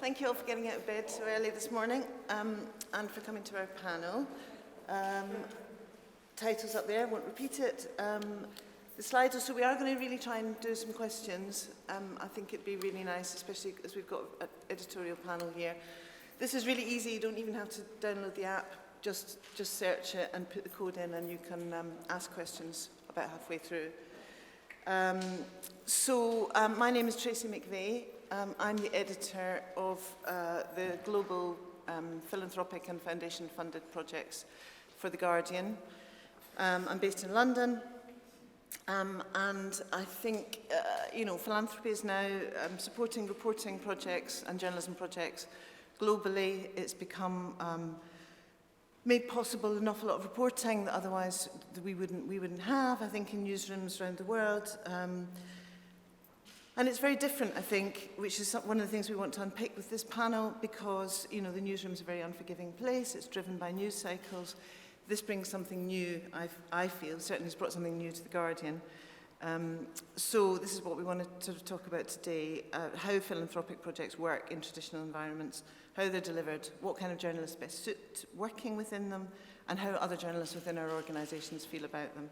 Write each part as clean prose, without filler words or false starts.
Thank you all for getting out of bed so early this morning and for coming to our panel. Title's up there, I won't repeat it. The slides, so we are going to really try and do some questions. I think it'd be really nice, especially as we've got an editorial panel here. This is really easy, you don't even have to download the app. Just search it and put the code in and you can ask questions about halfway through. My name is Tracy McVeigh. I'm the editor of the global philanthropic and foundation-funded projects for The Guardian. I'm based in London, and I think, philanthropy is now supporting reporting projects and journalism projects globally. It's become made possible an awful lot of reporting that otherwise we wouldn't have, I think, in newsrooms around the world. And it's very different, I think, which is one of the things we want to unpick with this panel, because, the newsroom's a very unforgiving place. It's driven by news cycles. This brings something new, I feel. Certainly has brought something new to The Guardian. So this is what we want to sort of talk about today, how philanthropic projects work in traditional environments, how they're delivered, what kind of journalists best suit working within them, and how other journalists within our organisations feel about them.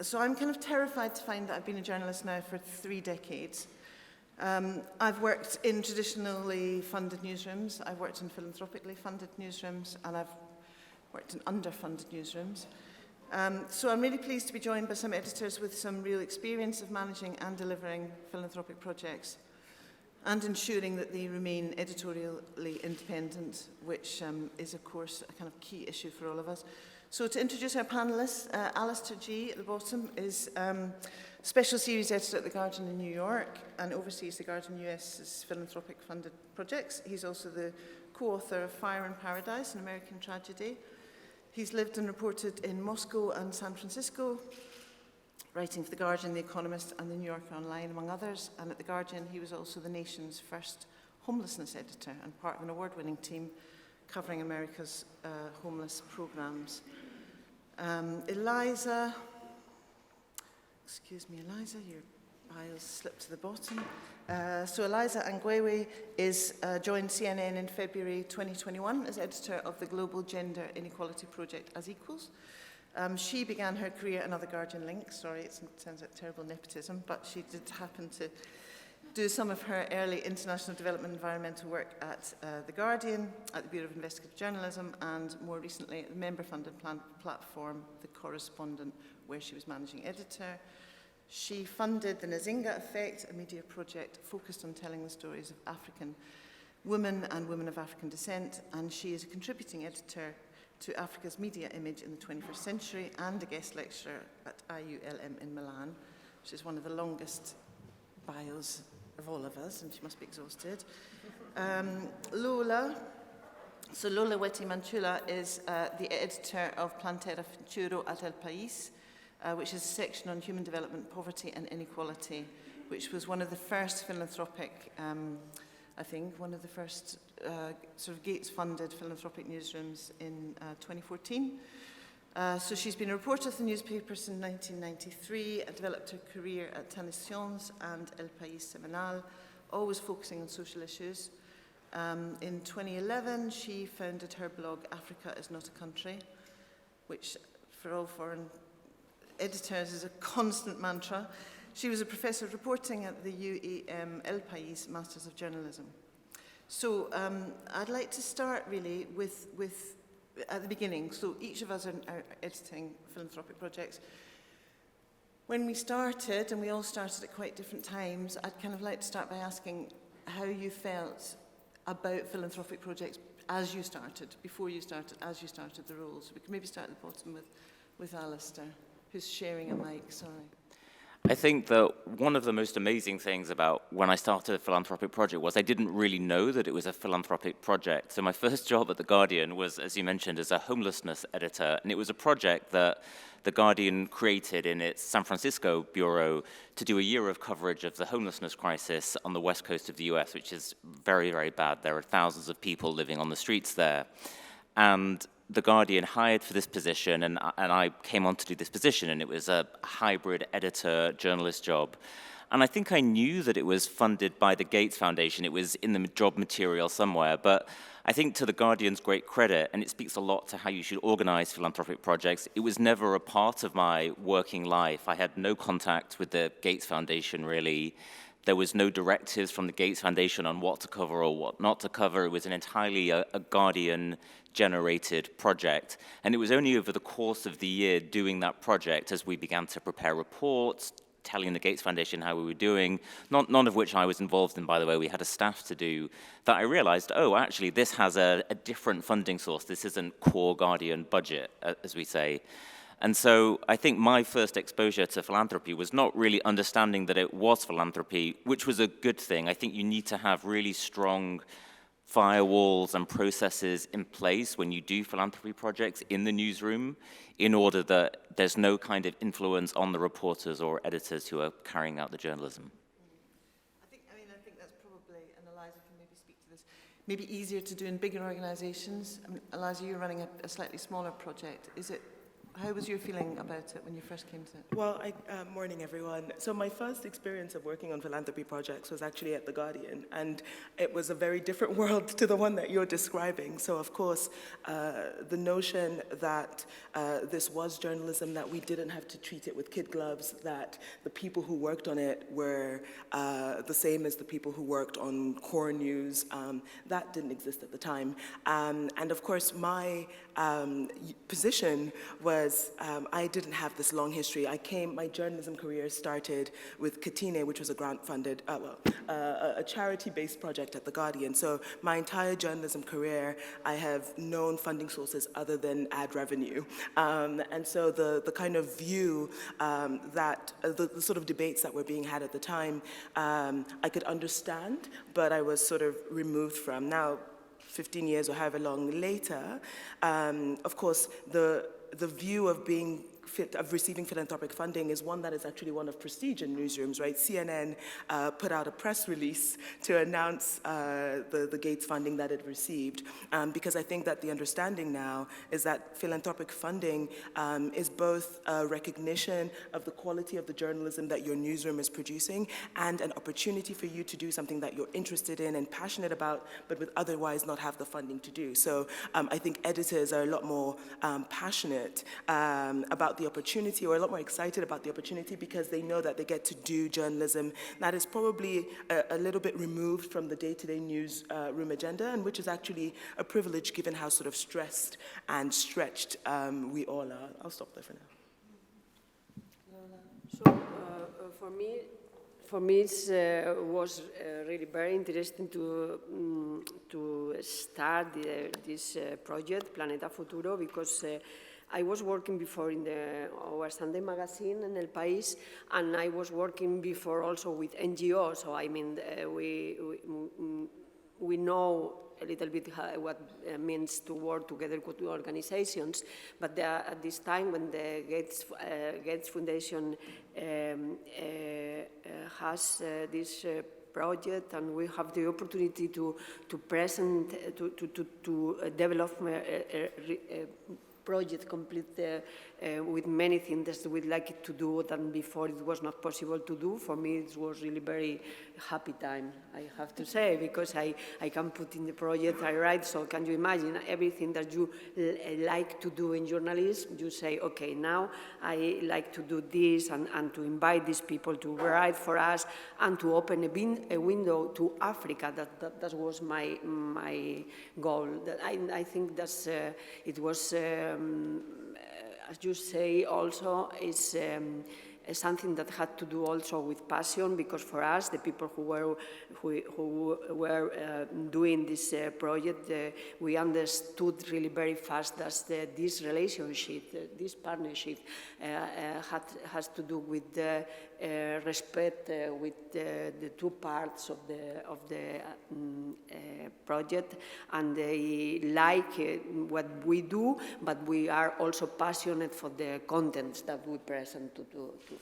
So I'm kind of terrified to find that I've been a journalist now for 3 decades. I've worked in traditionally funded newsrooms, I've worked in philanthropically funded newsrooms, and I've worked in underfunded newsrooms. So I'm really pleased to be joined by some editors with some real experience of managing and delivering philanthropic projects and ensuring that they remain editorially independent, which is, of course, a kind of key issue for all of us. So to introduce our panellists, Alastair Gee at the bottom is Special Series Editor at The Guardian in New York and oversees The Guardian US's philanthropic funded projects. He's also the co-author of Fire in Paradise, an American tragedy. He's lived and reported in Moscow and San Francisco, writing for The Guardian, The Economist and The New Yorker Online, among others. And at The Guardian, he was also the nation's first homelessness editor and part of an award-winning team covering America's homeless programs. Eliza, your bio slipped to the bottom. So Eliza Anyangwe joined CNN in February 2021 as editor of the global gender inequality project As Equals. She began her career, another Guardian link, sorry, it sounds like terrible nepotism, but she did happen to do some of her early international development environmental work at The Guardian, at the Bureau of Investigative Journalism, and more recently at the member-funded platform, The Correspondent, where she was managing editor. She funded the Nzinga Effect, a media project focused on telling the stories of African women and women of African descent, and she is a contributing editor to Africa's media image in the 21st century and a guest lecturer at IULM in Milan, which is one of the longest bios of all of us, and she must be exhausted. Lola Huete Machado is the editor of Planeta Futuro El País, which is a section on human development, poverty and inequality, which was one of the first philanthropic, one of the first sort of Gates-funded philanthropic newsrooms in 2014. So she's been a reporter at the newspaper since 1993, developed her career at Tanaciones and El País Semanal, always focusing on social issues. In 2011, she founded her blog, Africa is Not a Country, which for all foreign editors is a constant mantra. She was a professor of reporting at the UAM El País Masters of Journalism. So I'd like to start really with at the beginning. So each of us are editing philanthropic projects. When we started, and we all started at quite different times, I'd kind of like to start by asking how you felt about philanthropic projects as you started, before you started, as you started the role. So we can maybe start at the bottom with Alastair, who's sharing a mic, sorry. I think that one of the most amazing things about when I started a philanthropic project was I didn't really know that it was a philanthropic project. So my first job at The Guardian was, as you mentioned, as a homelessness editor, and it was a project that The Guardian created in its San Francisco bureau to do a year of coverage of the homelessness crisis on the west coast of the US, which is very, very bad. There are thousands of people living on the streets there. And The Guardian hired for this position, and I came on to do this position, and it was a hybrid editor-journalist job. And I think I knew that it was funded by the Gates Foundation. It was in the job material somewhere. But I think to the Guardian's great credit, and it speaks a lot to how you should organize philanthropic projects, it was never a part of my working life. I had no contact with the Gates Foundation, really. There was no directives from the Gates Foundation on what to cover or what not to cover. It was an entirely a Guardian-generated project. And it was only over the course of the year doing that project, as we began to prepare reports, telling the Gates Foundation how we were doing, none of which I was involved in, by the way, we had a staff to do, that I realized, oh, actually, this has a different funding source. This isn't core Guardian budget, as we say. And so I think my first exposure to philanthropy was not really understanding that it was philanthropy, which was a good thing. I think you need to have really strong firewalls and processes in place when you do philanthropy projects in the newsroom in order that there's no kind of influence on the reporters or editors who are carrying out the journalism. I think that's probably, and Eliza can maybe speak to this, maybe easier to do in bigger organizations. I mean, Eliza, you're running a slightly smaller project. How was your feeling about it when you first came to it? Well, morning, everyone. So my first experience of working on philanthropy projects was actually at The Guardian, and it was a very different world to the one that you're describing. So, of course, the notion that this was journalism, that we didn't have to treat it with kid gloves, that the people who worked on it were the same as the people who worked on core news, that didn't exist at the time. And, of course, my position was I didn't have this long history. My journalism career started with Katine, which was a grant-funded, a charity-based project at The Guardian. So my entire journalism career, I have known funding sources other than ad revenue. And so the kind of view that, the sort of debates that were being had at the time, I could understand, but I was sort of removed from. Now, 15 years or however long later, of course, the view of receiving philanthropic funding is one that is actually one of prestige in newsrooms, right? CNN put out a press release to announce the Gates funding that it received, because I think that the understanding now is that philanthropic funding is both a recognition of the quality of the journalism that your newsroom is producing and an opportunity for you to do something that you're interested in and passionate about, but would otherwise not have the funding to do. So I think editors are a lot more passionate about the opportunity, or a lot more excited about the opportunity, because they know that they get to do journalism that is probably a little bit removed from the day-to-day newsroom agenda, and which is actually a privilege given how sort of stressed and stretched we all are. I'll stop there for now. So for me, it was really very interesting to start this project, Planeta Futuro, because I was working before in our Sunday magazine in El País, and I was working before also with NGOs. So I mean, we know a little bit what it means to work together with organizations. But at this time, when the Gates Foundation has this project, and we have the opportunity to present, to develop project complete with many things that we'd like it to do than before it was not possible to do. For me, it was really very happy time, I have to say, because I can put in the project I write. So can you imagine everything that you like to do in journalism? You say, okay, now I like to do this and to invite these people to write for us and to open a window to Africa. That was my goal. I think that's it was. As you say, also is something that had to do also with passion, because for us, the people who were doing this project, we understood really very fast that this relationship, this partnership, has to do with the respect with the two parts of the project, and they like what we do, but we are also passionate for the contents that we present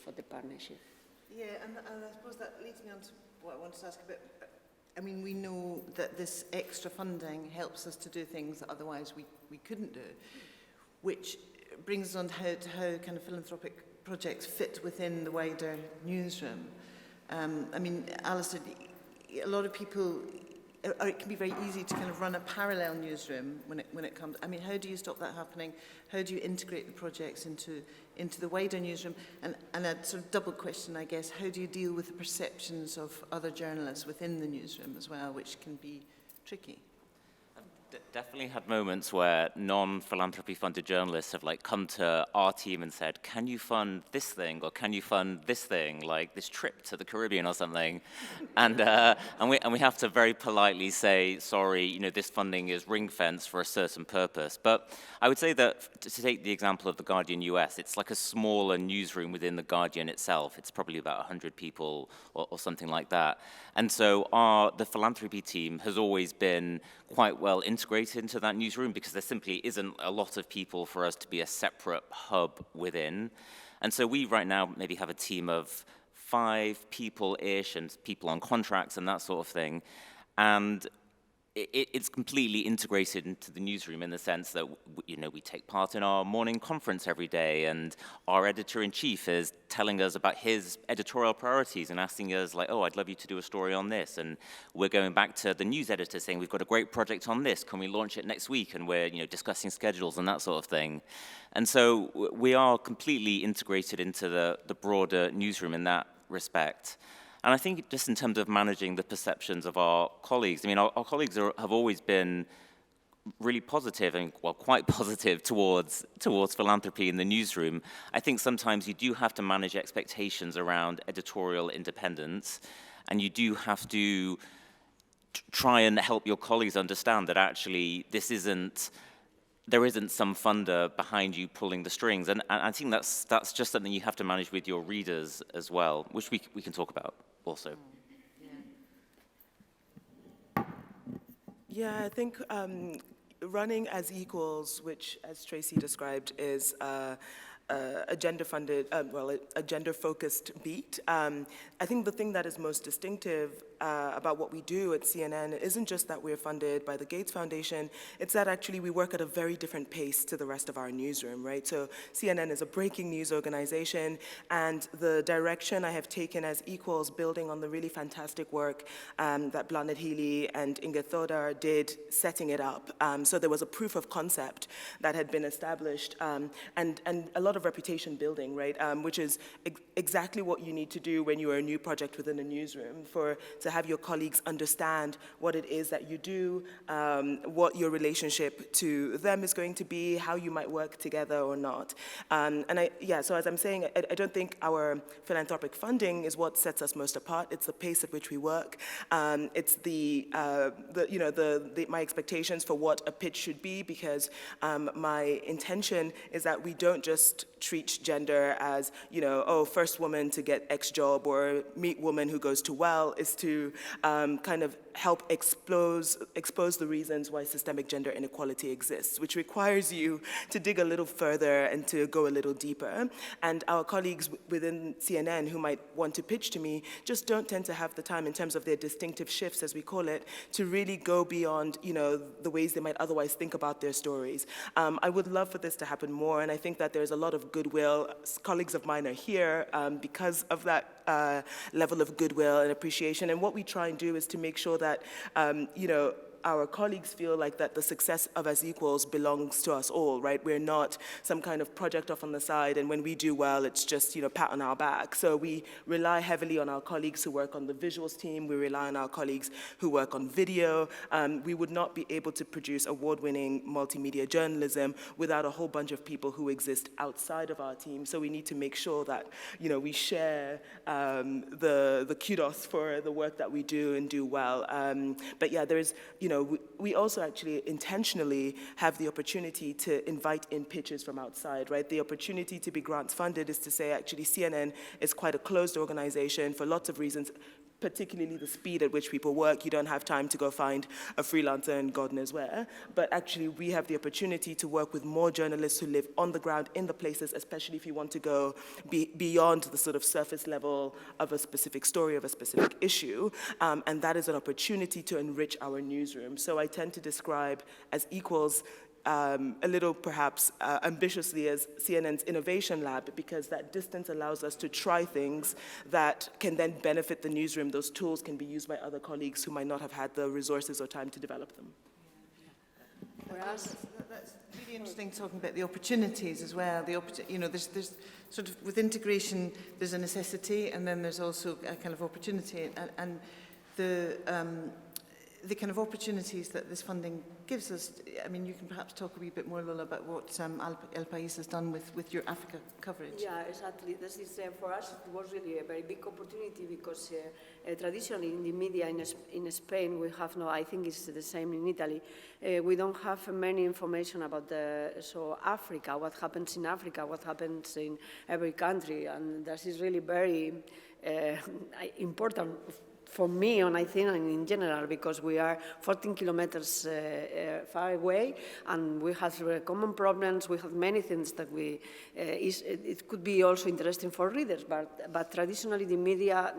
for the partnership. Yeah, and I suppose that leads me on to what I wanted to ask about. I mean, we know that this extra funding helps us to do things that otherwise we couldn't do, which brings us on to how kind of philanthropic projects fit within the wider newsroom. I mean, Alastair, a lot of people, or it can be very easy to kind of run a parallel newsroom when it comes. I mean, how do you stop that happening? How do you integrate the projects into the wider newsroom? And a sort of double question, I guess, how do you deal with the perceptions of other journalists within the newsroom as well, which can be tricky? Definitely had moments where non-philanthropy-funded journalists have come to our team and said, "Can you fund this thing, or can you fund this thing, like this trip to the Caribbean or something?" and we have to very politely say, "Sorry, this funding is ring-fenced for a certain purpose." But I would say that to take the example of the Guardian US, it's like a smaller newsroom within the Guardian itself. It's probably about 100 people or something like that. And so the philanthropy team has always been quite well integrated into that newsroom because there simply isn't a lot of people for us to be a separate hub within. And so we right now maybe have a team of 5 people-ish and people on contracts and that sort of thing. And it's completely integrated into the newsroom in the sense that we take part in our morning conference every day, and our editor-in-chief is telling us about his editorial priorities and asking us "Oh, I'd love you to do a story on this," and we're going back to the news editor saying, "We've got a great project on this. Can we launch it next week?" And we're discussing schedules and that sort of thing. And so we are completely integrated into the broader newsroom in that respect. And I think just in terms of managing the perceptions of our colleagues, I mean, our colleagues have always been really positive and, well, quite positive towards philanthropy in the newsroom. I think sometimes you do have to manage expectations around editorial independence, and you do have to try and help your colleagues understand that actually there isn't some funder behind you pulling the strings. And I think that's just something you have to manage with your readers as well, which we can talk about also. Yeah, I think running as equals, which, as Tracy described, is a gender-funded, a gender-focused beat. I think the thing that is most distinctive about what we do at CNN isn't just that we're funded by the Gates Foundation, it's that actually we work at a very different pace to the rest of our newsroom, right? So CNN is a breaking news organization, and the direction I have taken as equals, building on the really fantastic work that Blandet Healy and Inge Thodar did setting it up. So there was a proof of concept that had been established, and a lot of reputation building, right? Which is exactly what you need to do when you are a new project within a newsroom, to have your colleagues understand what it is that you do, what your relationship to them is going to be, how you might work together or not. So as I'm saying, I don't think our philanthropic funding is what sets us most apart. It's the pace at which we work. It's my expectations for what a pitch should be, because my intention is that we don't just treat gender as, first woman to get X job, or meet woman who goes to well, is to kind of help expose the reasons why systemic gender inequality exists, which requires you to dig a little further and to go a little deeper. And our colleagues within CNN who might want to pitch to me just don't tend to have the time, in terms of their distinctive shifts, as we call it, to really go beyond, the ways they might otherwise think about their stories. I would love for this to happen more, and I think that there's a lot of goodwill. Colleagues of mine are here because of that level of goodwill and appreciation. And what we try and do is to make sure that, our colleagues feel like that the success of As Equals belongs to us all, right? We're not some kind of project off on the side, and when we do well, it's just, pat on our back. So we rely heavily on our colleagues who work on the visuals team. We rely on our colleagues who work on video. We would not be able to produce award-winning multimedia journalism without a whole bunch of people who exist outside of our team. So we need to make sure that, we share the kudos for the work that we do and do well. But yeah, there is, we also actually intentionally have the opportunity to invite in pitches from outside, right? The opportunity to be grants funded is to say, actually, CNN is quite a closed organization for lots of reasons, particularly the speed at which people work. You don't have time to go find a freelancer in God knows where. But actually, we have the opportunity to work with more journalists who live on the ground in the places, especially if you want to go beyond the sort of surface level of a specific story, of a specific issue. And that is an opportunity to enrich our newsroom. So I tend to describe As Equals a little perhaps ambitiously as CNN's Innovation Lab, because that distance allows us to try things that can then benefit the newsroom. Those tools can be used by other colleagues who might not have had the resources or time to develop them. For us, That's really interesting, talking about the opportunities as well. There's sort of, with integration, there's a necessity, and then there's also a kind of opportunity, and the kind of opportunities that this funding gives us. I mean, you can perhaps talk a wee bit more, Lola, about what El País has done with your Africa coverage. yeah, exactly. This is, for us, it was really a very big opportunity because traditionally in the media in Spain, we have no, I think it's the same in Italy, we don't have many information about Africa, what happens in Africa, what happens in every country, and this is really very important for me, and I think in general, because we are 14 kilometers far away, and we have common problems. We have many things that it could be also interesting for readers, but traditionally the media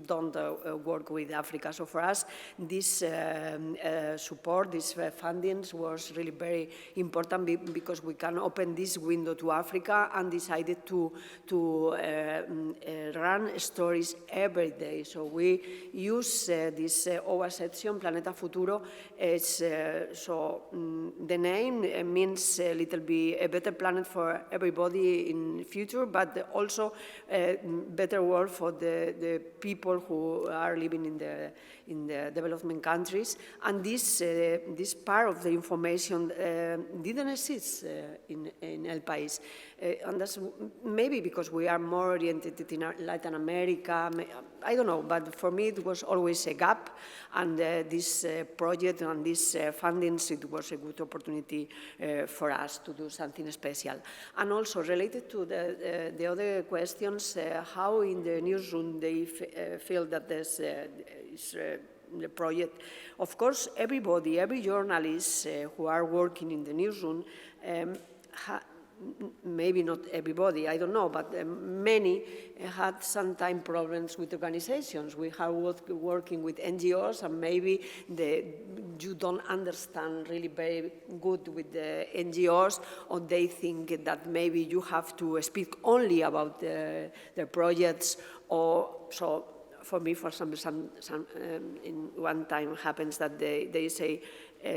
don't work with Africa. So for us, this support, this funding was really very important because we can open this window to Africa, and decided to run stories every day. So we use this OWA section, Planeta Futuro. It's, the name means a little bit a better planet for everybody in the future, but also a better world for the people who are living in the development countries. And this part of the information didn't exist in El País. And that's maybe because we are more oriented in Latin America. I don't know, but for me it was always a gap, and this project and this fundings, it was a good opportunity for us to do something special. And also related to the other questions, how in the newsroom they feel that this is the project. Of course, every journalist who are working in the newsroom, maybe not everybody, I don't know, but many had sometimes problems with organizations. We have working with NGOs, and maybe you don't understand really very good with the NGOs, or they think that maybe you have to speak only about the projects, or so. For me, for example, in one time happens that they say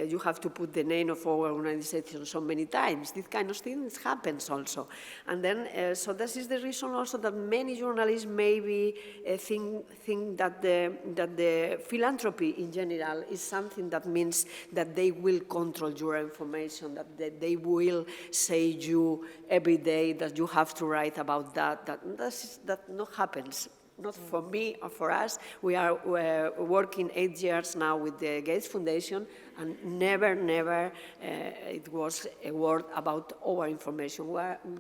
you have to put the name of our organization so many times. This kind of things happens also. And then, so this is the reason also that many journalists maybe think that the philanthropy in general is something that means that they will control your information, that they will say you every day that you have to write about that. That not happens. Not for me or for us. We are working 8 years now with the Gates Foundation, and never it was a word about our information.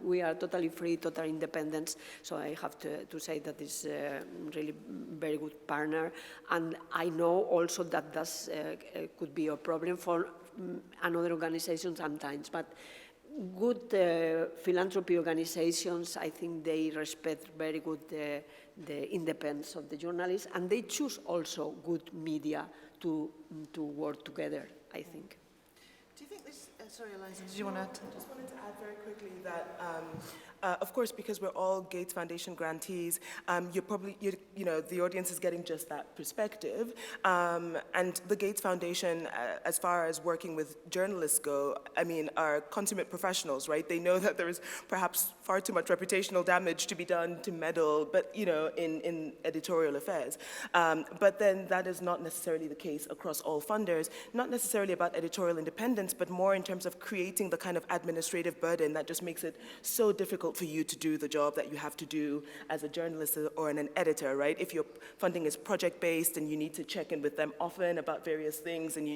We are totally free, total independence. So I have to say that it's a really very good partner. And I know also that that could be a problem for another organization sometimes. But good philanthropy organizations, I think they respect very good the independence of the journalists, and they choose also good media to work together, I think. Do you think this, sorry Eliza, did you want to add? I just wanted to add very quickly that of course, because we're all Gates Foundation grantees, the audience is getting just that perspective. And the Gates Foundation, as far as working with journalists go, I mean, are consummate professionals, right? They know that there is perhaps far too much reputational damage to be done to meddle, but in editorial affairs. But then that is not necessarily the case across all funders, not necessarily about editorial independence, but more in terms of creating the kind of administrative burden that just makes it so difficult for you to do the job that you have to do as a journalist or an editor, right? If your funding is project-based and you need to check in with them often about various things, and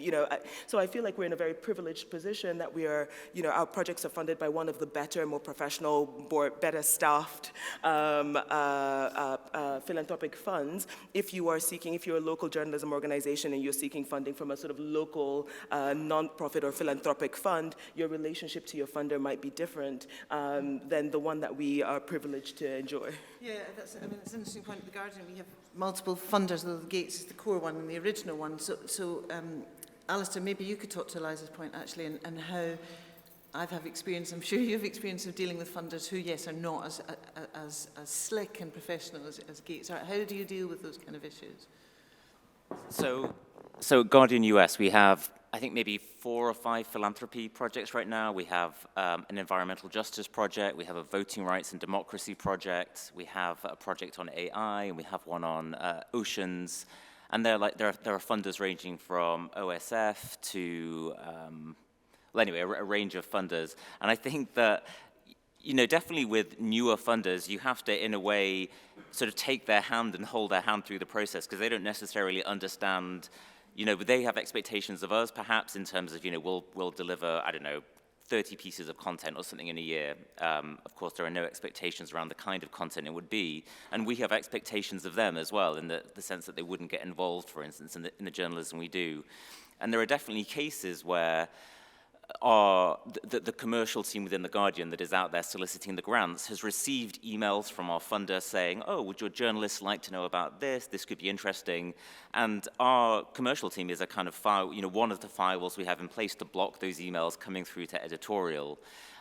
so I feel like we're in a very privileged position that we are, our projects are funded by one of the better, more professional, better staffed philanthropic funds. If you're a local journalism organization and you're seeking funding from a sort of local non-profit or philanthropic fund, your relationship to your funder might be different than the one that we are privileged to enjoy. Yeah, it's an interesting point. At The Guardian, we have multiple funders, though the Gates is the core one and the original one. So Alastair, maybe you could talk to Eliza's point, actually, and how I've had experience, I'm sure you've experience of dealing with funders who, yes, are not as slick and professional as Gates are. How do you deal with those kind of issues? So at Guardian US, we have, I think, maybe 4 or 5 philanthropy projects right now. We have an environmental justice project. We have a voting rights and democracy project. We have a project on AI, and we have one on oceans. And there are funders ranging from OSF to, well, anyway, a range of funders. And I think that, you know, definitely with newer funders, you have to, in a way, sort of take their hand and hold their hand through the process, because they don't necessarily understand, you know, but they have expectations of us, perhaps, in terms of, you know, we'll deliver, I don't know, 30 pieces of content or something in a year. Of course, there are no expectations around the kind of content it would be. And we have expectations of them as well, in the sense that they wouldn't get involved, for instance, in the journalism we do. And there are definitely cases where the commercial team within The Guardian that is out there soliciting the grants has received emails from our funder saying, oh, would your journalists like to know about this? This could be interesting. And our commercial team is a kind of file, you know, one of the firewalls we have in place to block those emails coming through to editorial.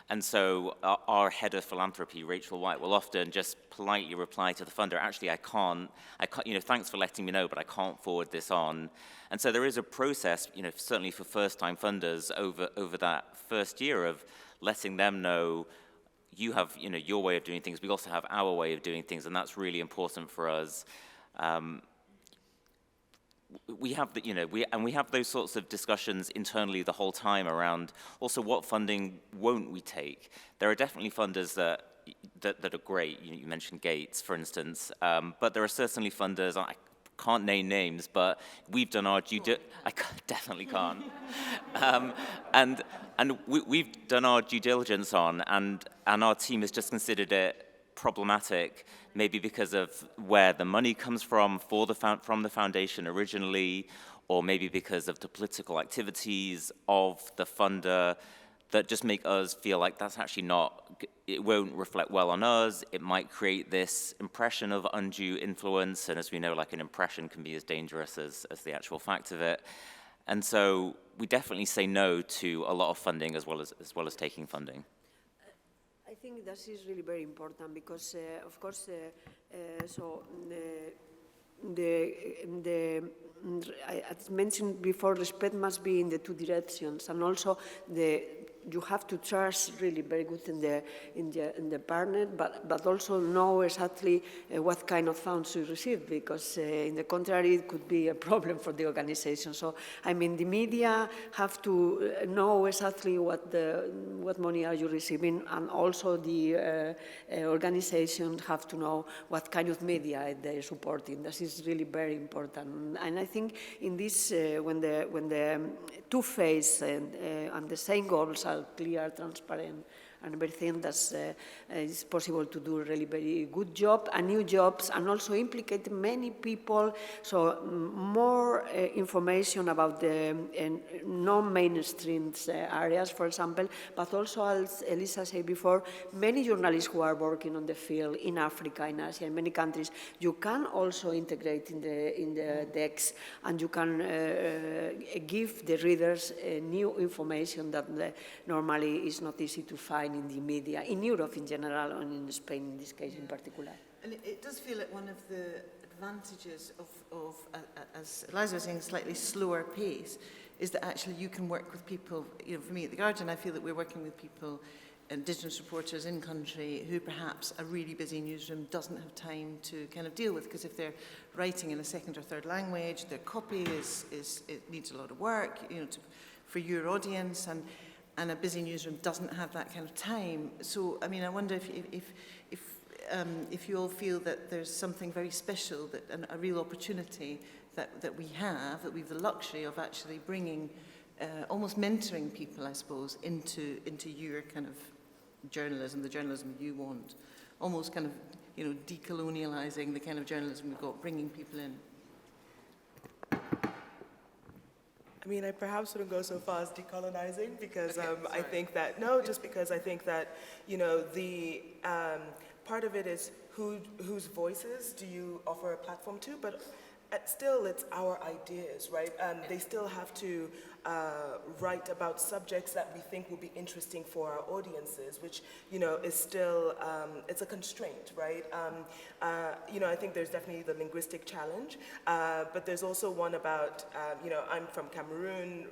And so our head of philanthropy, Rachel White, will often just politely reply to the funder, actually, I can't, you know, thanks for letting me know, but I can't forward this on. And so there is a process, you know, certainly for first-time funders over that first year of letting them know you have, you know, your way of doing things. We also have our way of doing things, and that's really important for us. We have the, you know, we have those sorts of discussions internally the whole time around also what funding won't we take. There are definitely funders that are great. You mentioned Gates, for instance, but there are certainly funders. I can't name names, but we've done our I definitely can't. And we've done our due diligence on, and our team has just considered it problematic, maybe because of where the money comes from the foundation originally, or maybe because of the political activities of the funder that just make us feel like that's actually not, it won't reflect well on us. It might create this impression of undue influence, and as we know, like an impression can be as dangerous as the actual fact of it. And so we definitely say no to a lot of funding as well as taking funding. I think that is really very important because, of course, as mentioned before, respect must be in the two directions, and also you have to trust really very good in the partner, but also know exactly what kind of funds you receive, because in the contrary, it could be a problem for the organization. So, I mean, the media have to know exactly what money are you receiving, and also the organizations have to know what kind of media they're supporting. This is really very important. And I think in this, when the two-phase and the same goals are clear, transparent, and everything, that is possible to do a really very good job and new jobs, and also implicate many people. So more information about the non-mainstream areas, for example, but also, as Eliza said before, many journalists who are working on the field in Africa, in Asia, in many countries, you can also integrate in the decks, and you can give the readers new information that normally is not easy to find in the media, in Europe in general, and in Spain in this case in particular. And it does feel like one of the advantages of as Eliza was saying, a slightly slower pace, is that actually you can work with people. You know, for me at The Guardian, I feel that we're working with people, Indigenous reporters in country, who perhaps a really busy newsroom doesn't have time to kind of deal with, because if they're writing in a second or third language, their copy it needs a lot of work, you know, for your audience, and a busy newsroom doesn't have that kind of time. So, I mean, I wonder if you all feel that there's something very special, that a real opportunity that we have, that we have the luxury of actually bringing, almost mentoring people, I suppose, into your kind of journalism, the journalism you want, almost kind of, you know, decolonializing the kind of journalism we've got, bringing people in. I mean, I perhaps wouldn't go so far as decolonizing, because I think that, just because I think that, you know, the part of it is whose voices do you offer a platform to, but still it's our ideas, right? They still have to write about subjects that we think will be interesting for our audiences, which, you know, is still, it's a constraint, right? You know, I think there's definitely the linguistic challenge, but there's also one about, you know, I'm from Cameroon,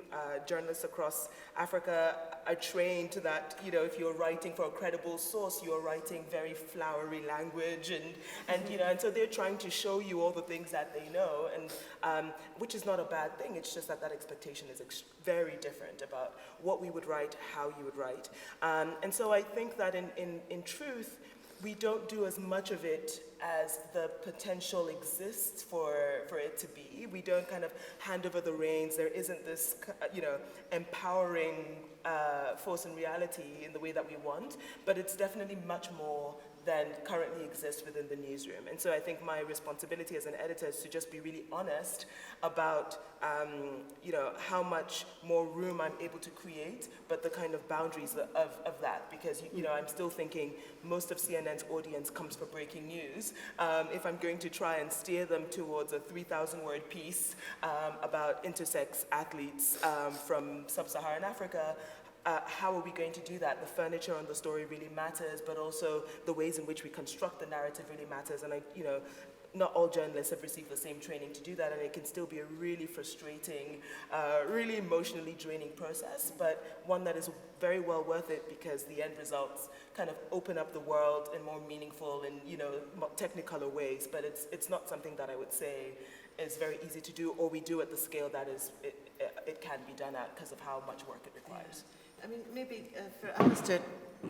journalists across Africa are trained that, you know, if you're writing for a credible source, you're writing very flowery language, and you know, and so they're trying to show you all the things that they know, and which is not a bad thing. It's just that expectation is very different about what we would write, how you would write, and so I think that in truth, we don't do as much of it as the potential exists for it to be. We don't kind of hand over the reins. There isn't this, you know, empowering force in reality in the way that we want, but it's definitely much more than currently exists within the newsroom. And so I think my responsibility as an editor is to just be really honest about, you know, how much more room I'm able to create, but the kind of boundaries of that, because, you know, I'm still thinking most of CNN's audience comes for breaking news. If I'm going to try and steer them towards a 3,000-word piece about intersex athletes from sub-Saharan Africa, how are we going to do that? The furniture on the story really matters, but also the ways in which we construct the narrative really matters. And you know, not all journalists have received the same training to do that, and it can still be a really frustrating, really emotionally draining process, but one that is very well worth it because the end results kind of open up the world in more meaningful and, you know, more technicolor ways. But it's not something that I would say is very easy to do, or we do at the scale that it can be done at because of how much work it requires. I mean, maybe for Alastair,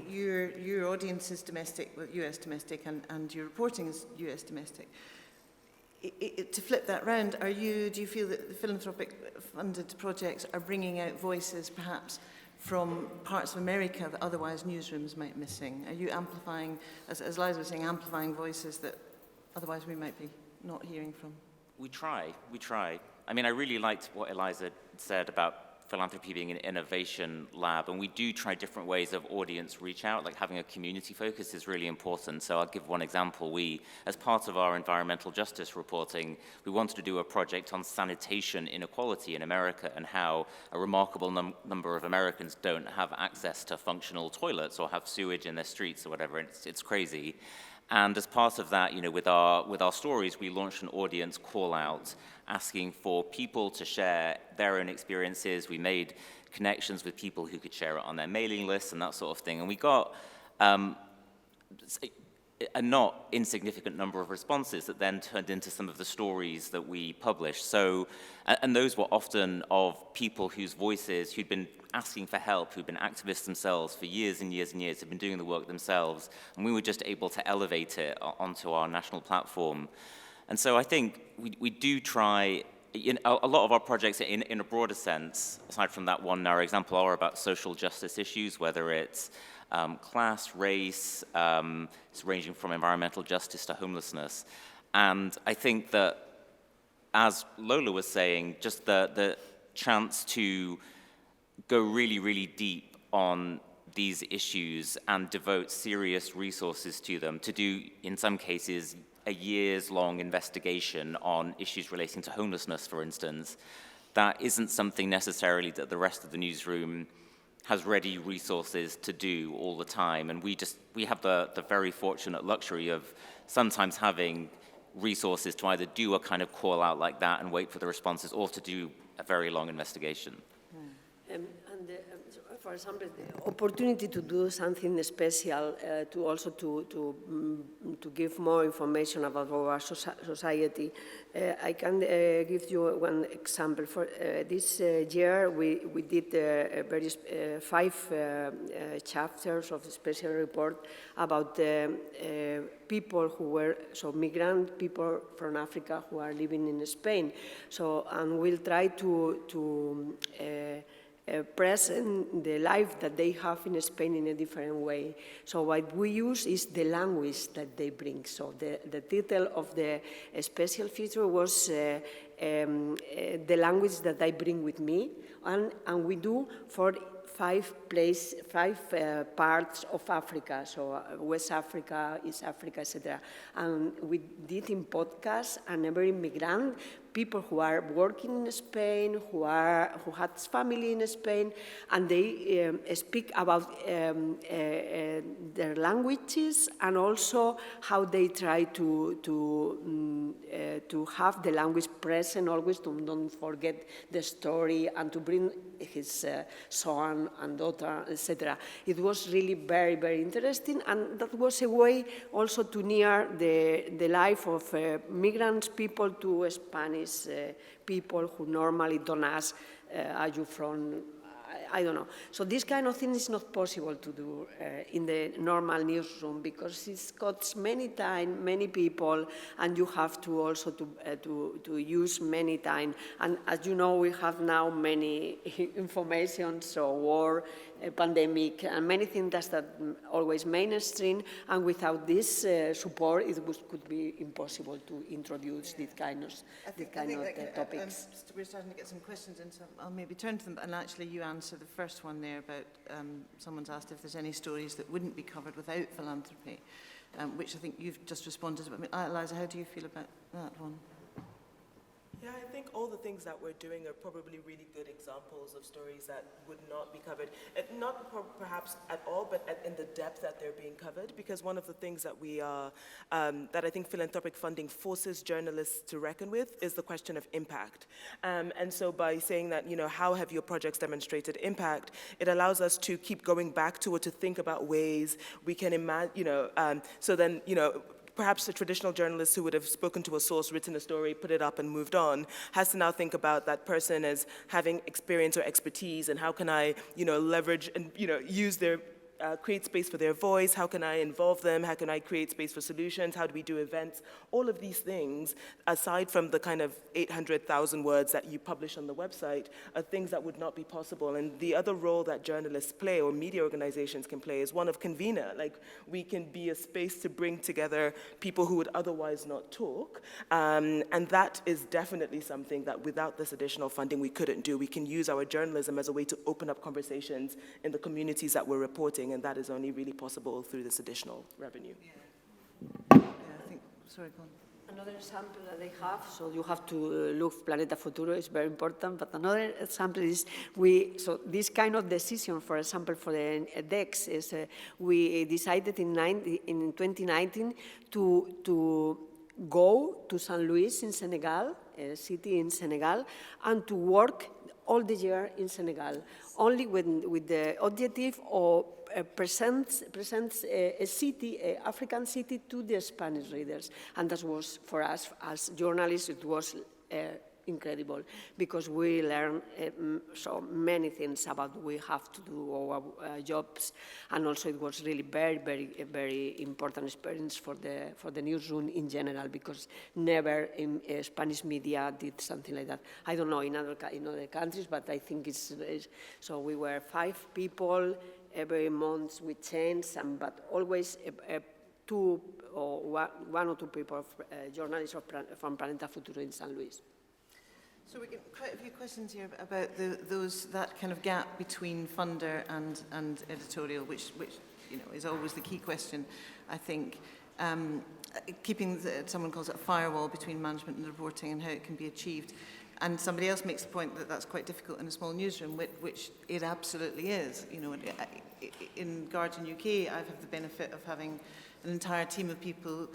your audience is domestic, well, US domestic, and your reporting is US domestic. To flip that round, do you feel that the philanthropic-funded projects are bringing out voices, perhaps, from parts of America that otherwise newsrooms might be missing? Are you amplifying, as Eliza was saying, amplifying voices that otherwise we might be not hearing from? We try. I mean, I really liked what Eliza said about philanthropy being an innovation lab, and we do try different ways of audience reach out, like having a community focus is really important. So I'll give one example. We, as part of our environmental justice reporting, we wanted to do a project on sanitation inequality in America and how a remarkable number of Americans don't have access to functional toilets or have sewage in their streets or whatever. It's crazy. And as part of that, you know, with our stories, we launched an audience call out asking for people to share their own experiences. We made connections with people who could share it on their mailing lists and that sort of thing. And we got a not insignificant number of responses that then turned into some of the stories that we published. So, and those were often of people whose voices, who'd been asking for help, who'd been activists themselves for years and years and years, had been doing the work themselves, and we were just able to elevate it onto our national platform. And so I think we do try, you know, a lot of our projects in a broader sense, aside from that one narrow example, are about social justice issues, whether it's class, race, it's ranging from environmental justice to homelessness. And I think that, as Lola was saying, just the chance to go really, really deep on these issues and devote serious resources to them, to do, in some cases, a years-long investigation on issues relating to homelessness, for instance, that isn't something necessarily that the rest of the newsroom has ready resources to do all the time. And we have the very fortunate luxury of sometimes having resources to either do a kind of call out like that and wait for the responses, or to do a very long investigation. For example, the opportunity to do something special, to also to give more information about our society. I can give you one example. For this year, we did 5 chapters of a special report about people who were, so migrant people from Africa who are living in Spain. So, and we'll try to present the life that they have in Spain in a different way. So what we use is the language that they bring. So the title of the special feature was the language that I bring with me, and we do for five parts of Africa, so West Africa, East Africa, etc. And we did in podcasts, and every immigrant, people who are working in Spain, who had family in Spain, and they speak about their languages and also how they try to have the language present always, to don't forget the story and to bring his son and daughter, etc. It was really very, very interesting, and that was a way also to near the life of migrant people to Spanish people who normally don't ask, are you from, I don't know. So this kind of thing is not possible to do in the normal newsroom because it costs many time, many people, and you have to also to use many time. And as you know, we have now many information, so war, pandemic, and many things that always mainstream, and without this support, it could be impossible to introduce these kind of topics. We're starting to get some questions in, so I'll maybe turn to them, and actually you answer the first one there about someone's asked if there's any stories that wouldn't be covered without philanthropy, which I think you've just responded to. Eliza, how do you feel about that one? Yeah, I think all the things that we're doing are probably really good examples of stories that would not be covered. Not perhaps at all, but in the depth that they're being covered, because one of the things that we are, that I think philanthropic funding forces journalists to reckon with is the question of impact. And so by saying that, you know, how have your projects demonstrated impact, it allows us to keep going back to it, to think about ways we can imagine, you know, so then, you know, perhaps a traditional journalist who would have spoken to a source, written a story, put it up and moved on, has to now think about that person as having experience or expertise, and how can I, you know, leverage and, you know, use their, create space for their voice, how can I involve them, how can I create space for solutions, how do we do events, all of these things, aside from the kind of 800,000 words that you publish on the website, are things that would not be possible. And the other role that journalists play, or media organizations can play, is one of convener. Like, we can be a space to bring together people who would otherwise not talk, and that is definitely something that without this additional funding we couldn't do. We can use our journalism as a way to open up conversations in the communities that we're reporting, and that is only really possible through this additional revenue. Yeah, I think, sorry, go on. Another example that they have, so you have to look Planeta Futuro, is very important, but another example is so this kind of decision, for example, for the DEX, is we decided in 2019 to go to St. Louis in Senegal, a city in Senegal, and to work all the year in Senegal, only with the objective of presents a city, an African city, to the Spanish readers. And that was, for us as journalists, it was incredible, because we learned so many things about we have to do our jobs, and also it was really very, very, very important experience for the newsroom in general, because never in Spanish media did something like that. I don't know in other countries, but I think it's so we were 5 people. Every month we change, but always 2 or 1 or 2 people, journalists from Planeta Futuro in St. Louis. So we get quite a few questions here about that kind of gap between funder and editorial, which you know is always the key question, I think. Keeping someone calls it a firewall between management and reporting, and how it can be achieved. And somebody else makes the point that that's quite difficult in a small newsroom, which it absolutely is. You know, in Guardian UK, I've had the benefit of having an entire team of people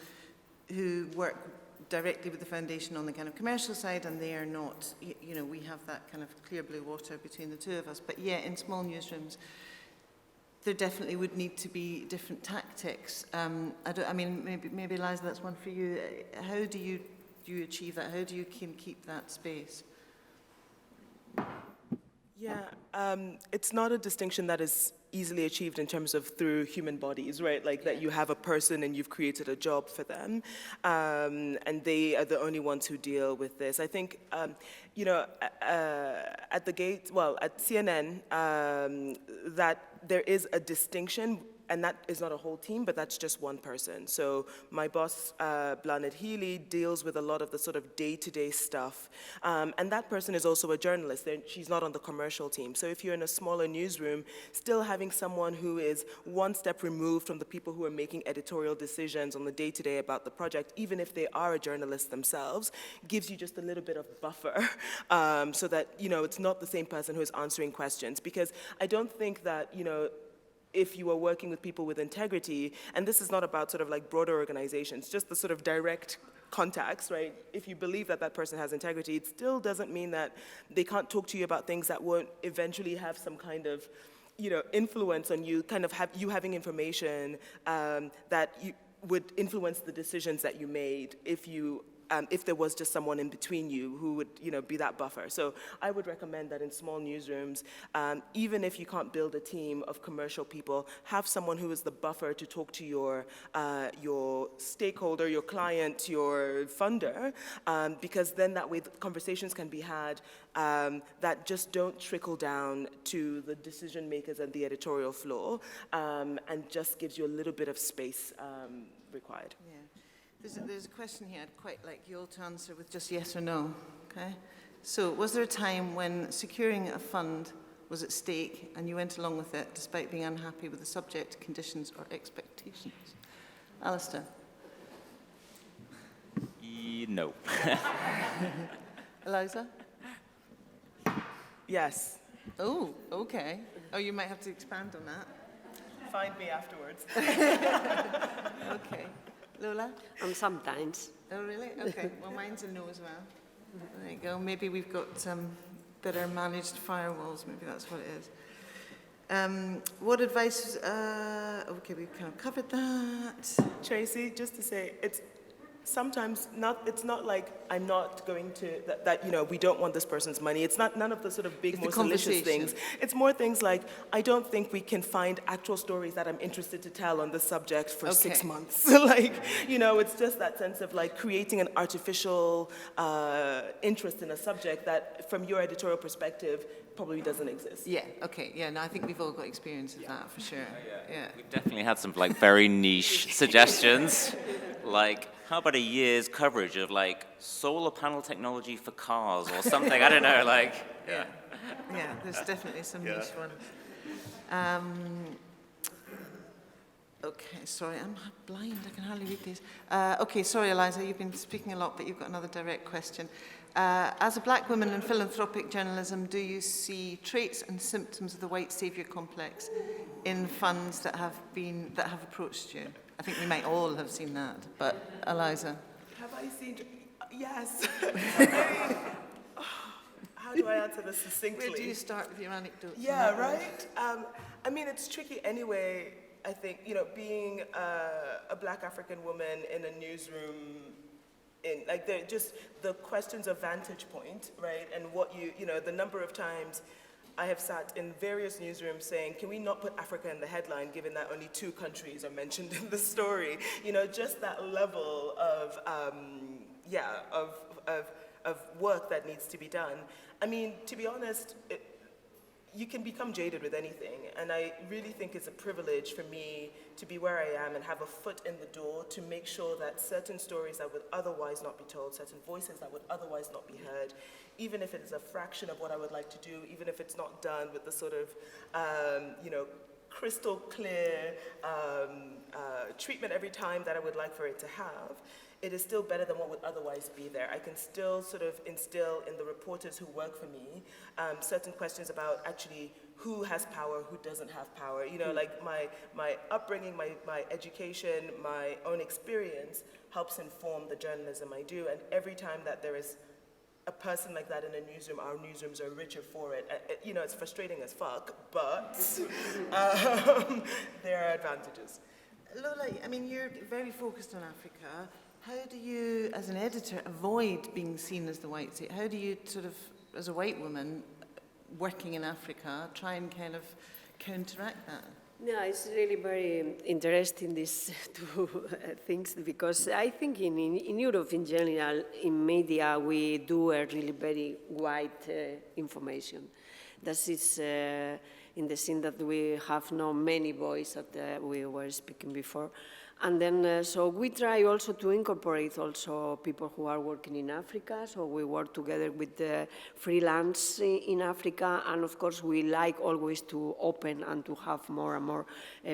who work directly with the foundation on the kind of commercial side, and they are not, you know, we have that kind of clear blue water between the two of us. But yeah, in small newsrooms, there definitely would need to be different tactics. I mean, maybe Eliza, that's one for you. How do you achieve that? How do you keep that space? Yeah, it's not a distinction that is easily achieved in terms of through human bodies, right? Like that you have a person and you've created a job for them, and they are the only ones who deal with this. I think, you know, at the gate, well, at CNN, that there is a distinction and that is not a whole team, but that's just one person. So my boss, Blanet Healy, deals with a lot of the sort of day-to-day stuff. And that person is also a journalist. She's not on the commercial team. So if you're in a smaller newsroom, still having someone who is one step removed from the people who are making editorial decisions on the day-to-day about the project, even if they are a journalist themselves, gives you just a little bit of buffer so that, it's not the same person who is answering questions. Because I don't think that, if you are working with people with integrity, and this is not about sort of like broader organizations, just the sort of direct contacts, right? If you believe that that person has integrity, it still doesn't mean that they can't talk to you about things that won't eventually have some kind of, influence on you, kind of having information that would influence the decisions that you made if there was just someone in between you who would, be that buffer. So I would recommend that in small newsrooms, even if you can't build a team of commercial people, have someone who is the buffer to talk to your stakeholder, your client, your funder, because then that way the conversations can be had that just don't trickle down to the decision makers and the editorial floor, and just gives you a little bit of space required. Yeah. There's a question here I'd quite like you all to answer with just yes or no, okay? So, was there a time when securing a fund was at stake and you went along with it despite being unhappy with the subject, conditions or expectations? Alastair? No. Eliza? Yes. Oh, okay. Oh, you might have to expand on that. Find me afterwards. Okay. Lola? Sometimes. Oh, really? Okay. Well, mine's a no as well. There you go. Maybe we've got better managed firewalls. Maybe that's what it is. What advice? Okay, we've kind of covered that. Tracy, just to say, it's sometimes not. It's not like I'm not going to that we don't want this person's money. It's not none of the sort of big, more malicious things. It's more things like I don't think we can find actual stories that I'm interested to tell on this subject for 6 months. It's just that sense of like creating an artificial interest in a subject that, from your editorial perspective, probably doesn't exist. Yeah. Okay. Yeah. No, I think we've all got experience of that for sure. Yeah. We've definitely had some very niche suggestions, like, how about a year's coverage of solar panel technology for cars or something? I don't know, Yeah, there's definitely some niche ones. Okay, sorry, I'm blind, I can hardly read these. Okay, sorry, Eliza, you've been speaking a lot, but you've got another direct question. As a black woman in philanthropic journalism, do you see traits and symptoms of the white saviour complex in funds that have approached you? I think we might all have seen that, but Eliza? Have I seen? Yes. How do I answer this succinctly? Where do you start with your anecdotes? Yeah, right? It's tricky anyway, I think, being a black African woman in a newsroom, just the questions of vantage point, right? And what the number of times I have sat in various newsrooms saying, can we not put Africa in the headline given that only 2 countries are mentioned in the story? Just that level of work that needs to be done. I mean, to be honest, you can become jaded with anything, and I really think it's a privilege for me to be where I am and have a foot in the door to make sure that certain stories that would otherwise not be told, certain voices that would otherwise not be heard, even if it is a fraction of what I would like to do, even if it's not done with the sort of, crystal clear treatment every time that I would like for it to have, it is still better than what would otherwise be there. I can still sort of instill in the reporters who work for me certain questions about actually who has power, who doesn't have power. Like my upbringing, my education, my own experience helps inform the journalism I do. And every time that there is a person like that in a newsroom, our newsrooms are richer for it. It's frustrating as fuck, but there are advantages. Lola, I mean, you're very focused on Africa. How do you, as an editor, avoid being seen as the white state? How do you sort of, as a white woman working in Africa, try and kind of counteract that? No, it's really very interesting, these 2 things, because I think in Europe in general, in media, we do a really very white information. That is, in the scene that we have no many voices that we were speaking before. And then, so we try also to incorporate also people who are working in Africa. So we work together with the freelance in Africa. And of course, we like always to open and to have more and more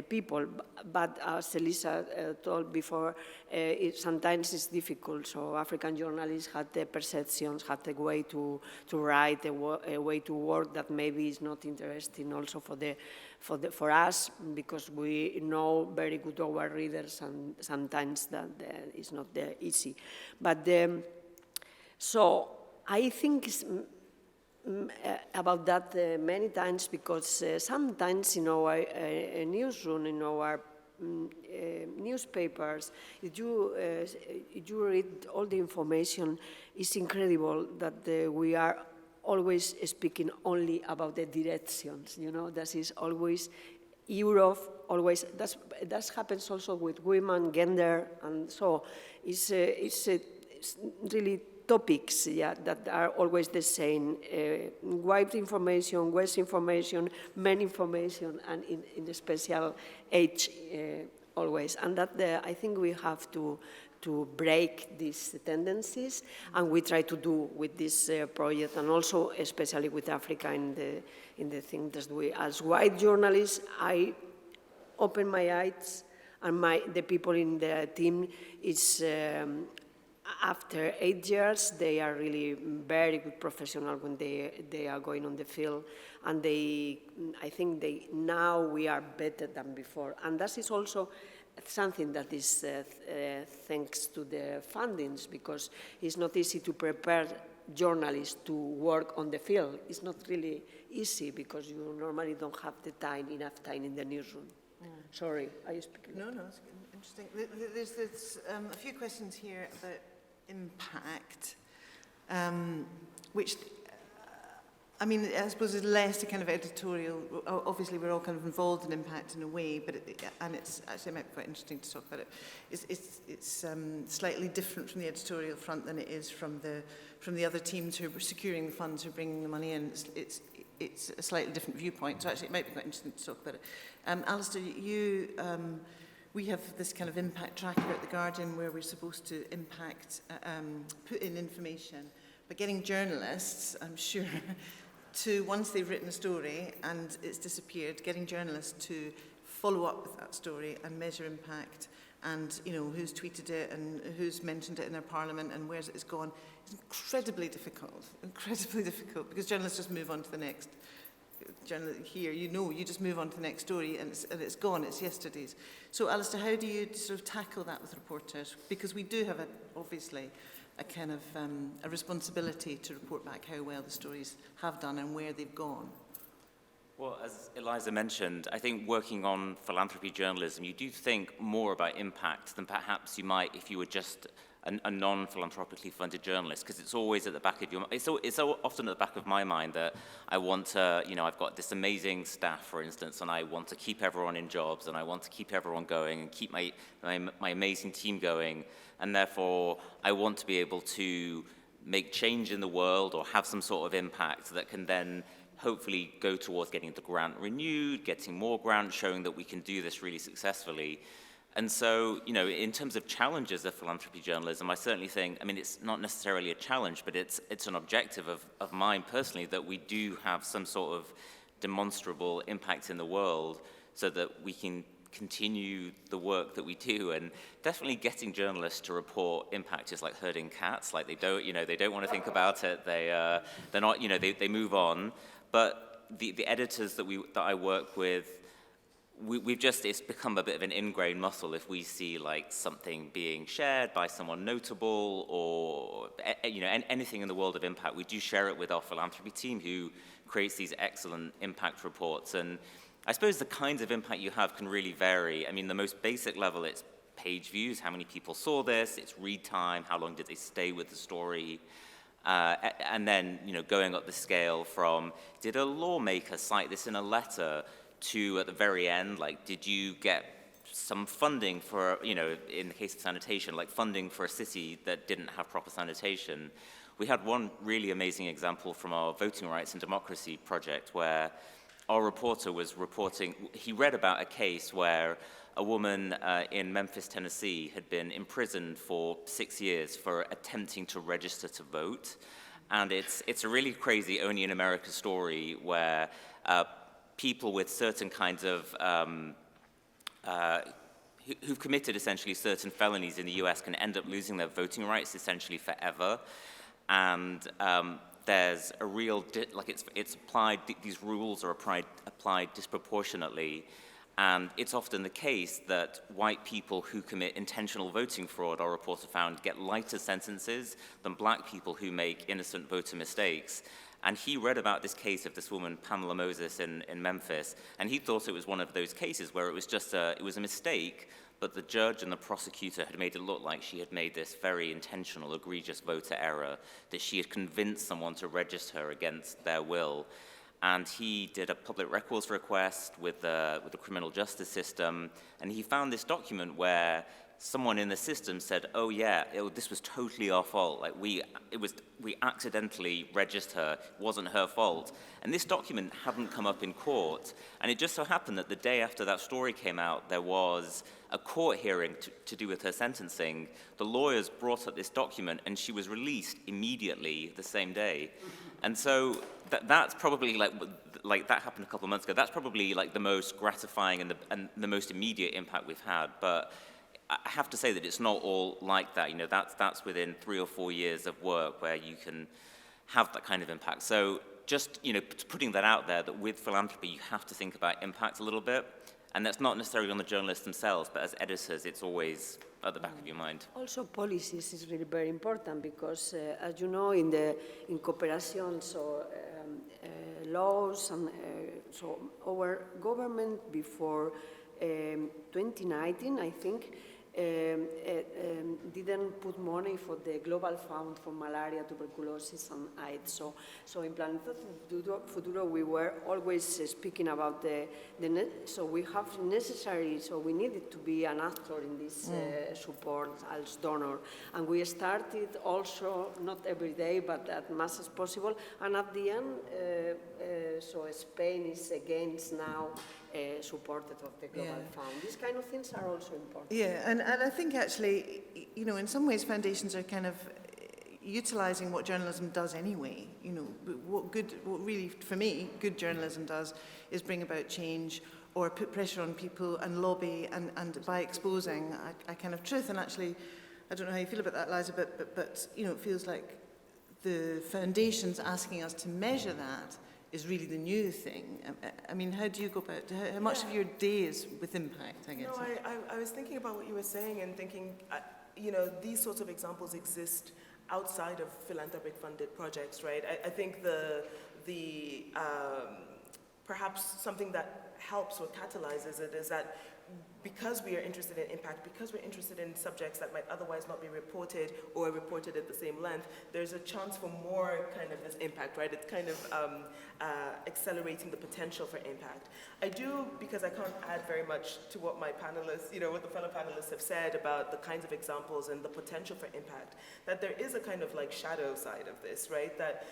people. But as Eliza told before, sometimes it's difficult. So African journalists had the perceptions, had a way to write, a way to work that maybe is not interesting also for us, because we know very good our readers, and sometimes that is not easy. But so I think about that many times, because sometimes in our newsroom, in our newspapers, if you read all the information, it's incredible that we are always speaking only about the directions, that is always Europe, always, that happens also with women, gender, and so it's really topics, that are always the same, white information, West information, men information, and in the special age always, and that I think we have to break these tendencies, and we try to do with this project, and also especially with Africa in the thing that we, as white journalists, I open my eyes, and the people in the team is, after 8 years, they are really very good professionals when they are going on the field, and I think now we are better than before, and that is also something that is thanks to the fundings, because it's not easy to prepare journalists to work on the field. It's not really easy because you normally don't have enough time in the newsroom. Sorry, are you speaking? No, it's interesting. There's a few questions here about impact, which, I mean, I suppose is less a kind of editorial. Obviously, we're all kind of involved in impact in a way, but it might be quite interesting to talk about it. It's slightly different from the editorial front than it is from the other teams who are securing the funds, who are bringing the money in. It's a slightly different viewpoint. So actually, it might be quite interesting to talk about it. Alastair, we have this kind of impact tracker at The Guardian where we're supposed to put in information, but getting journalists, I'm sure, to, once they've written a story and it's disappeared, getting journalists to follow up with that story and measure impact, and who's tweeted it and who's mentioned it in their parliament and where it's gone, is incredibly difficult, because journalists just move on to the next. Here, you just move on to the next story and it's gone, it's yesterday's. So, Alastair, how do you sort of tackle that with reporters? Because we do have, obviously, a kind of a responsibility to report back how well the stories have done and where they've gone. Well, as Eliza mentioned, I think working on philanthropy journalism, you do think more about impact than perhaps you might if you were just a non-philanthropically funded journalist, because it's always at the back of your mind. It's so often at the back of my mind that I want to, I've got this amazing staff, for instance, and I want to keep everyone in jobs, and I want to keep everyone going and keep my amazing team going, and therefore I want to be able to make change in the world or have some sort of impact that can then hopefully go towards getting the grant renewed, getting more grants, showing that we can do this really successfully. And so, in terms of challenges of philanthropy journalism, I certainly think, it's not necessarily a challenge, but it's an objective of mine personally, that we do have some sort of demonstrable impact in the world so that we can continue the work that we do. And definitely getting journalists to report impact is like herding cats. Like they don't want to think about it. They're not, they move on. But the editors that I work with, it's become a bit of an ingrained muscle. If we see like something being shared by someone notable or anything in the world of impact, we do share it with our philanthropy team, who creates these excellent impact reports. And I suppose the kinds of impact you have can really vary. The most basic level, it's page views, how many people saw this, it's read time, how long did they stay with the story. And then, going up the scale from, did a lawmaker cite this in a letter, to at the very end, like, did you get some funding for, in the case of sanitation, like funding for a city that didn't have proper sanitation? We had one really amazing example from our Voting Rights and Democracy project where our reporter was reporting, he read about a case where a woman in Memphis, Tennessee had been imprisoned for 6 years for attempting to register to vote. And it's a really crazy, only in America story where people with certain kinds of, who've committed essentially certain felonies in the US can end up losing their voting rights essentially forever. And there's a real, it's applied, these rules are applied disproportionately. And it's often the case that white people who commit intentional voting fraud, our reporter found, get lighter sentences than black people who make innocent voter mistakes. And he read about this case of this woman, Pamela Moses, in Memphis, and he thought it was one of those cases where it was just it was a mistake, but the judge and the prosecutor had made it look like she had made this very intentional, egregious voter error, that she had convinced someone to register her against their will. And he did a public records request with the criminal justice system, and he found this document where someone in the system said, oh yeah, this was totally our fault. Like we accidentally registered her, it wasn't her fault. And this document hadn't come up in court. And it just so happened that the day after that story came out, there was a court hearing to do with her sentencing. The lawyers brought up this document and she was released immediately the same day. And so that's probably like that happened a couple of months ago. That's probably like the most gratifying and the most immediate impact we've had. But I have to say that it's not all like that. You know, that's within 3 or 4 years of work where you can have that kind of impact. So just, you know, putting that out there, that with philanthropy, you have to think about impact a little bit. And that's not necessarily on the journalists themselves, but as editors, it's always at the back of your mind. Also, policies is really very important because, as you know, in cooperation, so laws, and so our government before 2019, I think, didn't put money for the Global Fund for Malaria, Tuberculosis, and AIDS. So in Planeta Futuro, we were always speaking about so we have necessary, so we needed to be an actor in this support as donor. And we started also, not every day, but as much as possible. And at the end, so Spain is against now supported of the Global Fund. These kind of things are also important. Yeah, and I think actually, you know, in some ways foundations are kind of utilizing what journalism does anyway. You know, what really, for me, good journalism does is bring about change or put pressure on people and lobby and by exposing a kind of truth. And actually, I don't know how you feel about that, Eliza, but you know, it feels like the foundations asking us to measure that is really the new thing. I mean, how do you go about, how much of your day is with impact, I guess? No, I was thinking about what you were saying and thinking, you know, these sorts of examples exist outside of philanthropic-funded projects, right? I think perhaps something that helps or catalyzes it is that because we are interested in impact, because we're interested in subjects that might otherwise not be reported or reported at the same length, there's a chance for more kind of this impact, right? It's kind of accelerating the potential for impact. I do, because I can't add very much to what my panelists, you know, what the fellow panelists have said about the kinds of examples and the potential for impact, that there is a kind of like shadow side of this, right? That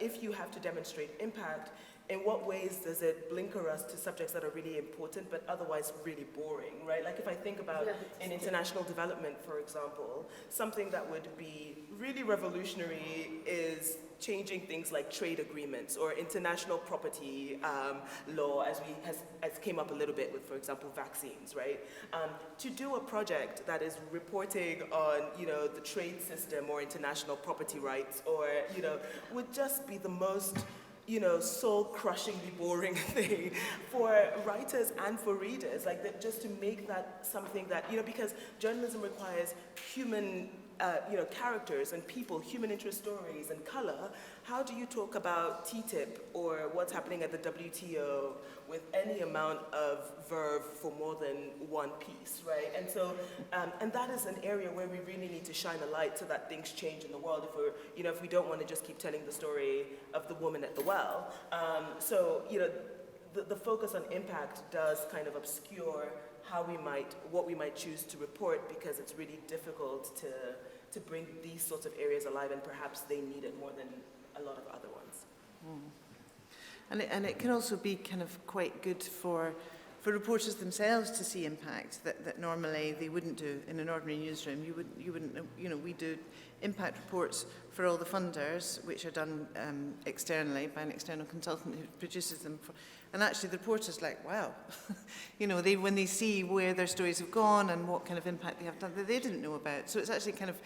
if you have to demonstrate impact, in what ways does it blinker us to subjects that are really important but otherwise really boring, right? Like if I think about in international development, for example, something that would be really revolutionary is changing things like trade agreements or international property law, as came up a little bit with, for example, vaccines, right? To do a project that is reporting on, you know, the trade system or international property rights, or, you know, would just be the most, you know, soul-crushingly boring thing for writers and for readers, like that, just to make that something that, you know, because journalism requires human, you know, characters and people, human interest stories and color. How do you talk about TTIP or what's happening at the WTO with any amount of verve for more than one piece, right? And so, and that is an area where we really need to shine a light so that things change in the world. If we're, you know, if we don't want to just keep telling the story of the woman at the well. So, you know, the focus on impact does kind of obscure what we might choose to report, because it's really difficult to bring these sorts of areas alive, and perhaps they need it more than a lot of other ones. And it can also be kind of quite good for reporters themselves to see impact that normally they wouldn't do in an ordinary newsroom. You wouldn't, we do impact reports for all the funders, which are done externally by an external consultant who produces them. And actually the reporter's like, wow, when they see where their stories have gone and what kind of impact they have done, that they didn't know about. So it's actually kind of,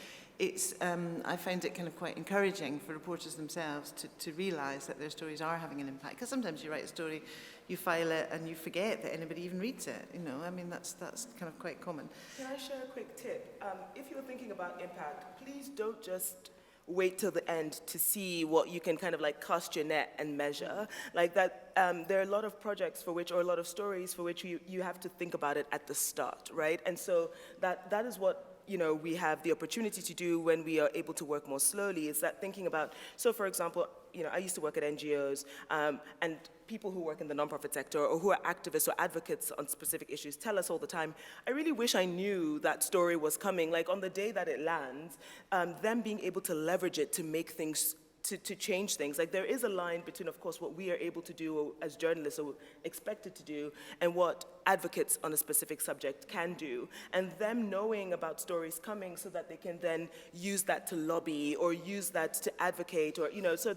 I find it kind of quite encouraging for reporters themselves to realise that their stories are having an impact. Because sometimes you write a story, you file it, and you forget that anybody even reads it. I mean, that's kind of quite common. Can I share a quick tip? If you're thinking about impact, please don't just wait till the end to see what you can kind of like cast your net and measure. Like that, there are a lot of projects for which, or a lot of stories for which you have to think about it at the start, right? And so that is what we have the opportunity to do when we are able to work more slowly, is that thinking about, so for example, I used to work at NGOs, and people who work in the nonprofit sector or who are activists or advocates on specific issues tell us all the time, I really wish I knew that story was coming, like on the day that it lands, them being able to leverage it to make things, to change things. Like there is a line between, of course, what we are able to do as journalists or expected to do and what advocates on a specific subject can do, and them knowing about stories coming so that they can then use that to lobby or use that to advocate, or so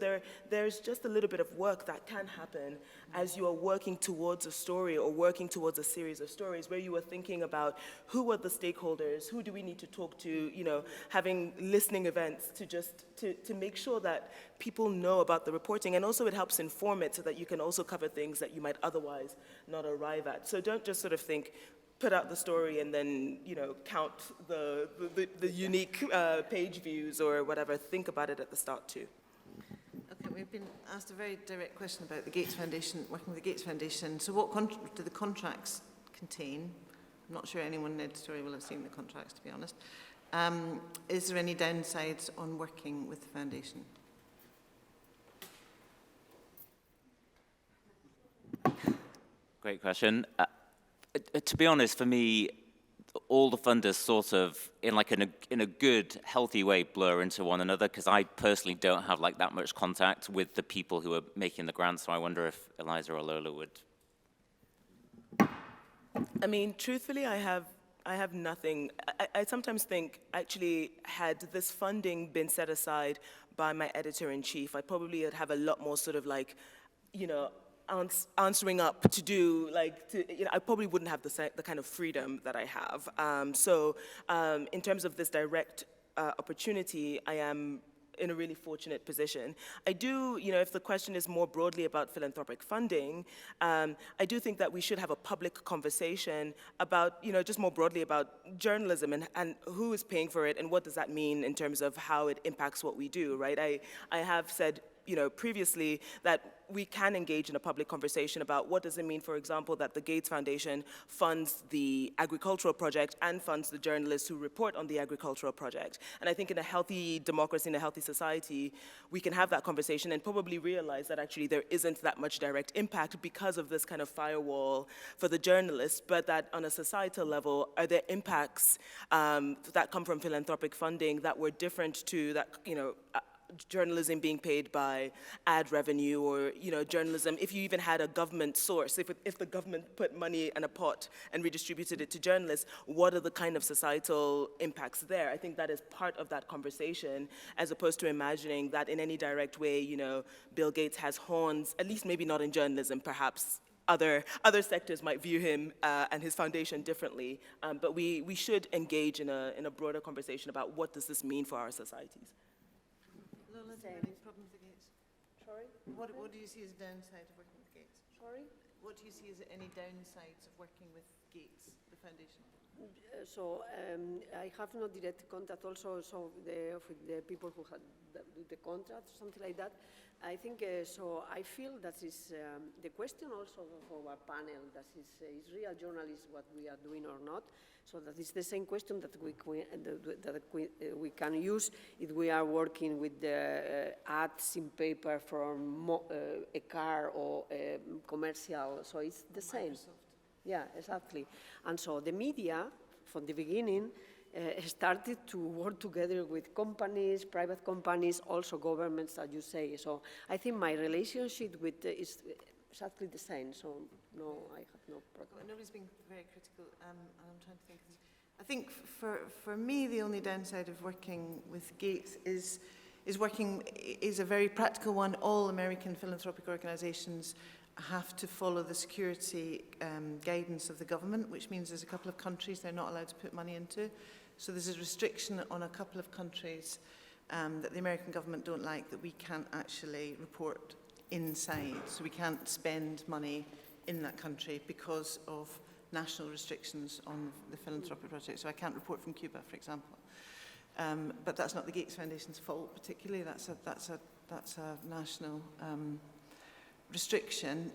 there's just a little bit of work that can happen as you are working towards a story or working towards a series of stories where you are thinking about who are the stakeholders, who do we need to talk to, having listening events to make sure that people know about the reporting, and also it helps inform it so that you can also cover things that you might otherwise not arrive at. So don't just sort of think, put out the story and then, count the unique page views or whatever. Think about it at the start too. Okay, we've been asked a very direct question about the Gates Foundation, working with the Gates Foundation. So what do the contracts contain? I'm not sure anyone in the editorial will have seen the contracts, to be honest. Is there any downsides on working with the foundation? Great question. To be honest, for me, all the funders sort of, in a good, healthy way, blur into one another, because I personally don't have like that much contact with the people who are making the grants. So I wonder if Eliza or Lola would. I mean, truthfully, I have nothing. I sometimes think, actually, had this funding been set aside by my editor-in-chief, I probably would have a lot more sort of like, answering up to do, I probably wouldn't have the kind of freedom that I have. So in terms of this direct opportunity, I am in a really fortunate position. I do, if the question is more broadly about philanthropic funding, I do think that we should have a public conversation about, just more broadly about journalism and who is paying for it and what does that mean in terms of how it impacts what we do, right? I have said, previously that we can engage in a public conversation about what does it mean, for example, that the Gates Foundation funds the agricultural project and funds the journalists who report on the agricultural project. And I think in a healthy democracy, in a healthy society, we can have that conversation and probably realize that actually there isn't that much direct impact because of this kind of firewall for the journalists, but that on a societal level, are there impacts that come from philanthropic funding that were different to that, journalism being paid by ad revenue, or journalism, if you even had a government source, if the government put money in a pot and redistributed it to journalists, what are the kind of societal impacts there? I think that is part of that conversation, as opposed to imagining that in any direct way, Bill Gates has horns, at least maybe not in journalism, perhaps other sectors might view him and his foundation differently, but we should engage in a broader conversation about what does this mean for our societies. Lola, do you have any problem with the Gates? Sorry? What do you see as a downside of working with Gates? Sorry? What do you see as any downsides of working with Gates, the foundation? I have no direct contact also with the people who had do the contract, something like that. I think, I feel that is the question also for our panel, that is real journalism what we are doing or not? So that is the same question that we can use if we are working with the ads in paper from a car or a commercial, so it's the same. Microsoft. Yeah, exactly. And so the media, from the beginning, started to work together with companies, private companies, also governments, as you say. So I think my relationship with is exactly the same. So no, I have no problem. Nobody's being very critical, and I'm trying to think. I think for me, the only downside of working with Gates is a very practical one. All American philanthropic organizations have to follow the security guidance of the government, which means there's a couple of countries they're not allowed to put money into. So there's a restriction on a couple of countries that the American government don't like, that we can't actually report inside. So we can't spend money in that country because of national restrictions on the Philanthropy Project. So I can't report from Cuba, for example. But that's not the Gates Foundation's fault particularly. That's a national restriction.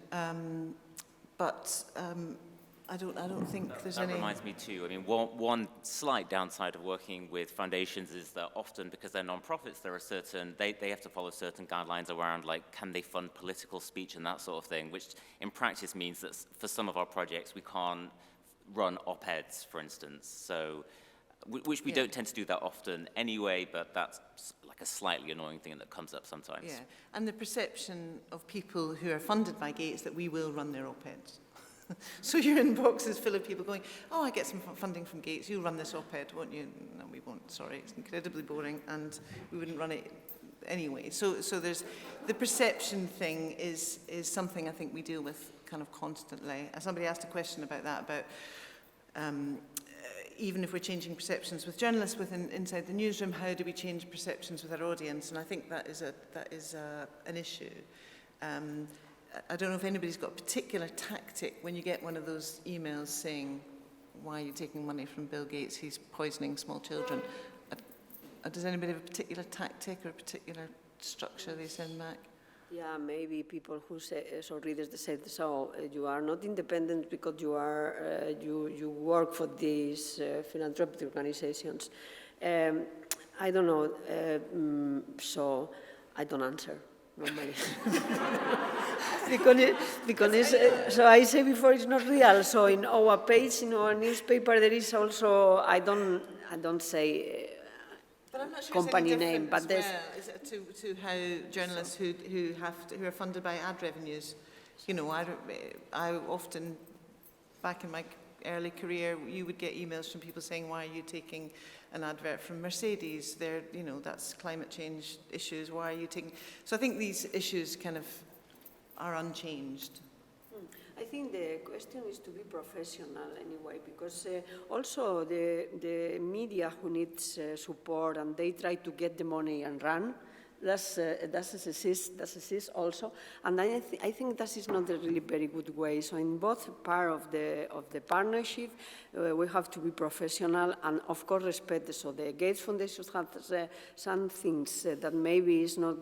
I don't think there's any. That reminds me too. I mean, one slight downside of working with foundations is that often, because they're non-profits, there are certain they have to follow certain guidelines around, like, can they fund political speech and that sort of thing, which in practice means that for some of our projects we can't run op-eds, for instance. So, which we don't tend to do that often anyway, but that's like a slightly annoying thing that comes up sometimes. Yeah, and the perception of people who are funded by Gates that we will run their op-eds. So your inbox is full of people going, oh, I get some funding from Gates, you'll run this op-ed, won't you? No, we won't, sorry, it's incredibly boring, and we wouldn't run it anyway. So there's, the perception thing is something I think we deal with kind of constantly. Somebody asked a question about that, about even if we're changing perceptions with journalists inside the newsroom, how do we change perceptions with our audience? And I think that is an issue. I don't know if anybody's got a particular tactic when you get one of those emails saying, why are you taking money from Bill Gates? He's poisoning small children. Does anybody have a particular tactic or a particular structure they send back? Yeah, maybe people who say, so readers that said, so you are not independent because you are you work for these philanthropic organizations. I don't know, so I don't answer normally. because so I say before, it's not real. So in our page, in our newspaper, there is also, I don't say company name, but there's to how journalists who are funded by ad revenues, you know, I often, back in my early career, you would get emails from people saying, why are you taking an advert from Mercedes? They're, you know, that's climate change issues. Why are you taking? So I think these issues kind of are unchanged. I think the question is to be professional anyway, because also the media who needs support and they try to get the money and run, that exists also, and I think that is not a really very good way. So in both part of the partnership, we have to be professional and of course respect. So the Gates Foundation has some things that maybe is not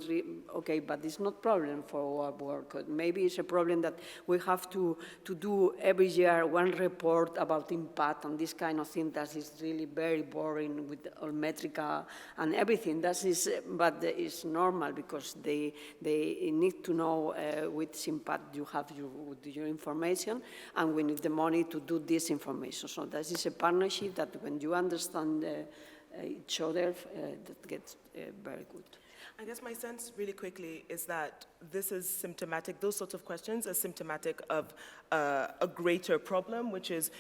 okay, but it's not problem for our work. Maybe it's a problem that we have to do every year one report about impact and this kind of thing that is really very boring with all metrica and everything. That is, but it's normal because they need to know which impact you have with your information, and we need the money to do this information. So this is a partnership that when you understand each other, that gets very good. I guess my sense really quickly is that this is symptomatic, those sorts of questions are symptomatic of a greater problem, which is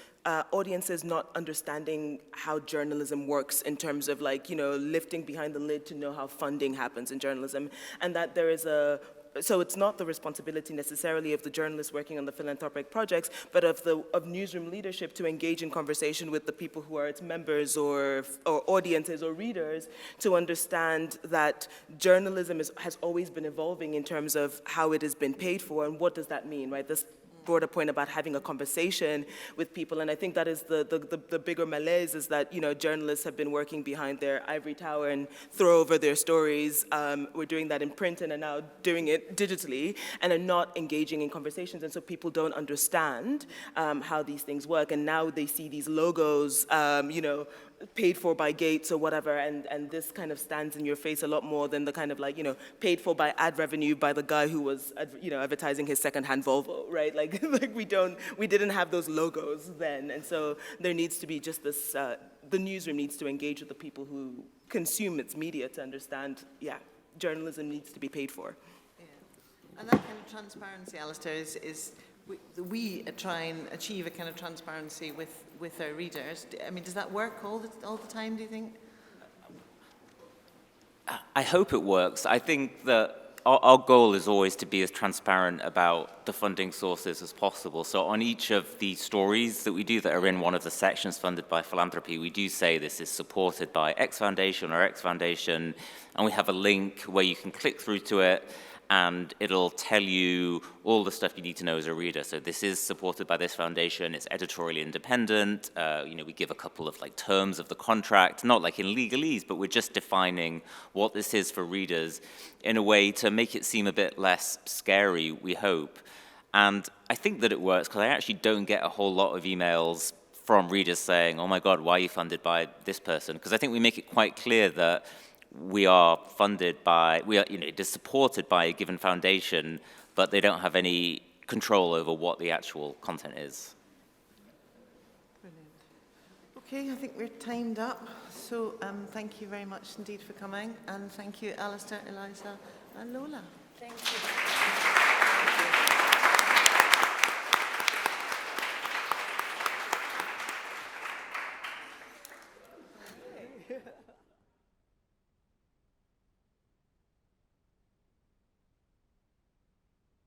audiences not understanding how journalism works in terms of, like, you know, lifting behind the lid to know how funding happens in journalism, and that there is so it's not the responsibility necessarily of the journalists working on the philanthropic projects, but of newsroom leadership to engage in conversation with the people who are its members or audiences or readers to understand that journalism has always been evolving in terms of how it has been paid for and what does that mean, right? This broader point about having a conversation with people, and I think that is the bigger malaise, is that, you know, journalists have been working behind their ivory tower and throw over their stories. We're doing that in print and are now doing it digitally and are not engaging in conversations, and so people don't understand how these things work, and now they see these logos, you know, paid for by Gates or whatever, and this kind of stands in your face a lot more than the kind of like, paid for by ad revenue by the guy who was, advertising his secondhand Volvo, right? Like we didn't have those logos then, and so there needs to be just this, the newsroom needs to engage with the people who consume its media to understand, journalism needs to be paid for. Yeah. And that kind of transparency, Alastair, is we try and achieve a kind of transparency with our readers. I mean, does that work all the time, do you think? I hope it works. I think that our goal is always to be as transparent about the funding sources as possible. So on each of the stories that we do that are in one of the sections funded by Philanthropy, we do say this is supported by X Foundation or X Foundation, and we have a link where you can click through to it, and it'll tell you all the stuff you need to know as a reader. So this is supported by this foundation, it's editorially independent, we give a couple of terms of the contract, not like in legalese, but we're just defining what this is for readers in a way to make it seem a bit less scary, we hope. And I think that it works because I actually don't get a whole lot of emails from readers saying, oh my God, why are you funded by this person? Because I think we make it quite clear that we are funded by, it is supported by a given foundation, but they don't have any control over what the actual content is. Brilliant. Okay, I think we're timed up. So thank you very much indeed for coming, and thank you, Alastair, Eliza, and Lola. Thank you.